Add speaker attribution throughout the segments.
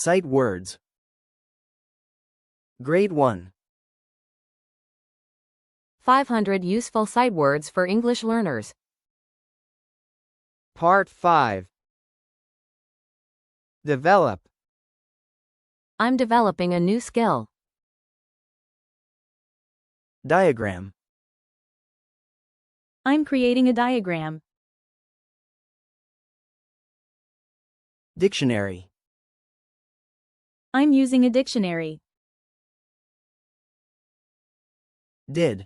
Speaker 1: Sight words. Grade 1.
Speaker 2: 500 useful sight words for English learners.
Speaker 3: Part 5. Develop.
Speaker 2: I'm developing a new skill.
Speaker 1: Diagram.
Speaker 4: I'm creating a diagram.
Speaker 1: Dictionary.
Speaker 4: I'm using a dictionary.
Speaker 1: Did.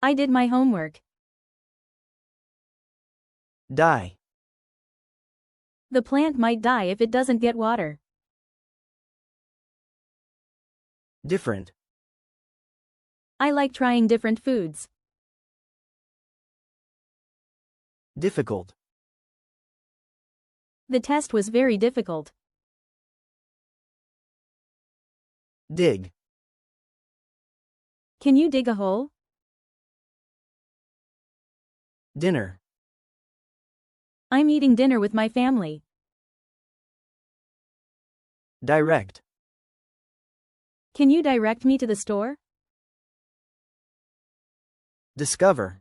Speaker 4: I did my homework.
Speaker 1: Die.
Speaker 4: The plant might die if it doesn't get water.
Speaker 1: Different.
Speaker 4: I like trying different foods.
Speaker 1: Difficult.
Speaker 4: The test was very difficult.
Speaker 1: Dig.
Speaker 4: Can you dig a hole?
Speaker 1: Dinner.
Speaker 4: I'm eating dinner with my family.
Speaker 1: Direct.
Speaker 4: Can you direct me to the store?
Speaker 1: Discover.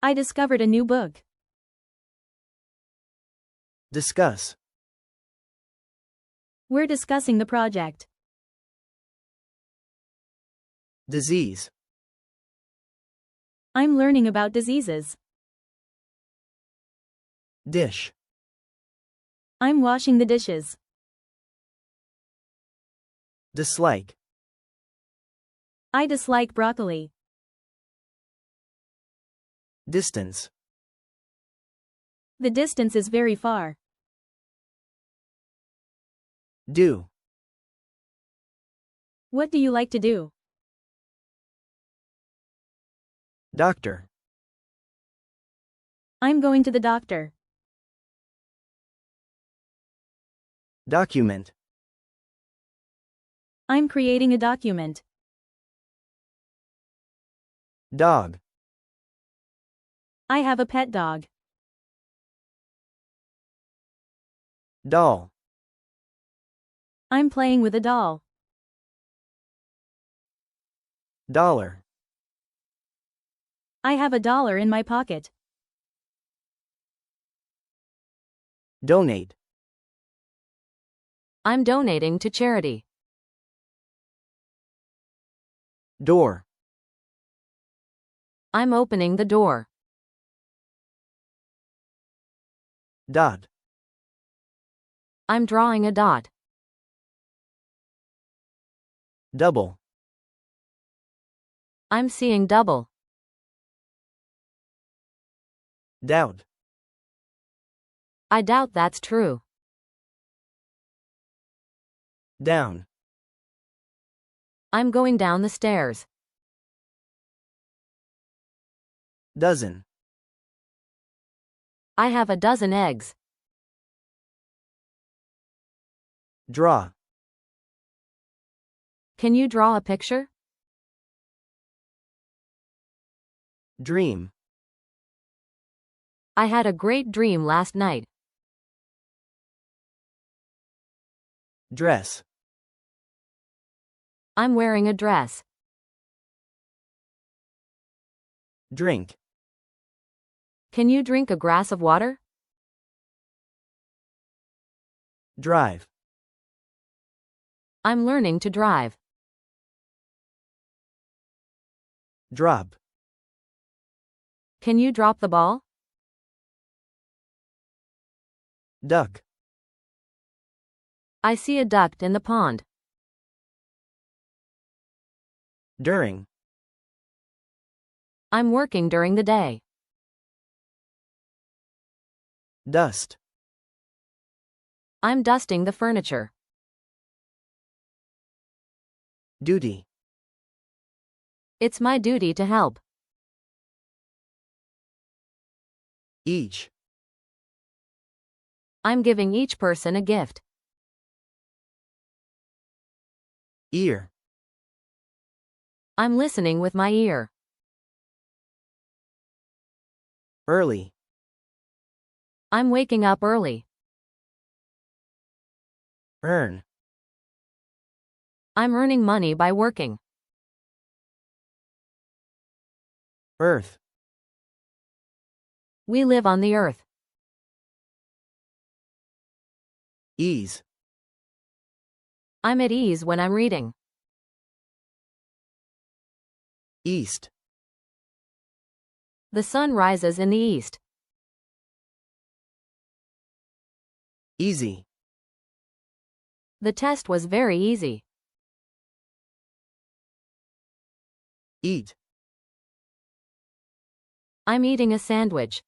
Speaker 4: I discovered a new book.
Speaker 1: Discuss.
Speaker 4: We're discussing the project.
Speaker 1: Disease.
Speaker 4: I'm learning about diseases.
Speaker 1: Dish.
Speaker 4: I'm washing the dishes.
Speaker 1: Dislike.
Speaker 4: I dislike broccoli.
Speaker 1: Distance.
Speaker 4: The distance is very far.
Speaker 1: Do.
Speaker 4: What do you like to do?
Speaker 1: Doctor.
Speaker 4: I'm going to the doctor.
Speaker 1: Document.
Speaker 4: I'm creating a document.
Speaker 1: Dog.
Speaker 4: I have a pet dog.
Speaker 1: Doll.
Speaker 4: I'm playing with a doll.
Speaker 1: Dollar.
Speaker 4: I have $1 in my pocket.
Speaker 1: Donate.
Speaker 2: I'm donating to charity.
Speaker 1: Door.
Speaker 2: I'm opening the door.
Speaker 1: Dot.
Speaker 2: I'm drawing a dot.
Speaker 1: Double.
Speaker 2: I'm seeing double.
Speaker 1: Doubt.
Speaker 2: I doubt that's true.
Speaker 1: Down.
Speaker 2: I'm going down the stairs.
Speaker 1: Dozen.
Speaker 2: I have a dozen eggs.
Speaker 1: Draw.
Speaker 2: Can you draw a picture?
Speaker 1: Dream.
Speaker 2: I had a great dream last night.
Speaker 1: Dress.
Speaker 2: I'm wearing a dress.
Speaker 1: Drink.
Speaker 2: Can you drink a glass of water?
Speaker 1: Drive.
Speaker 2: I'm learning to drive.
Speaker 1: Drop.
Speaker 2: Can you drop the ball?
Speaker 1: Duck.
Speaker 2: I see a duck in the pond.
Speaker 1: During.
Speaker 2: I'm working during the day.
Speaker 1: Dust.
Speaker 2: I'm dusting the furniture.
Speaker 1: Duty.
Speaker 2: It's my duty to help.
Speaker 1: Each.
Speaker 2: I'm giving each person a gift.
Speaker 1: Ear.
Speaker 2: I'm listening with my ear.
Speaker 1: Early.
Speaker 2: I'm waking up early.
Speaker 1: Earn.
Speaker 2: I'm earning money by working.
Speaker 1: Earth.
Speaker 2: We live on the earth.
Speaker 1: Ease.
Speaker 2: I'm at ease when I'm reading.
Speaker 1: East.
Speaker 2: The sun rises in the east.
Speaker 1: Easy.
Speaker 2: The test was very easy.
Speaker 1: Eat.
Speaker 2: I'm eating a sandwich.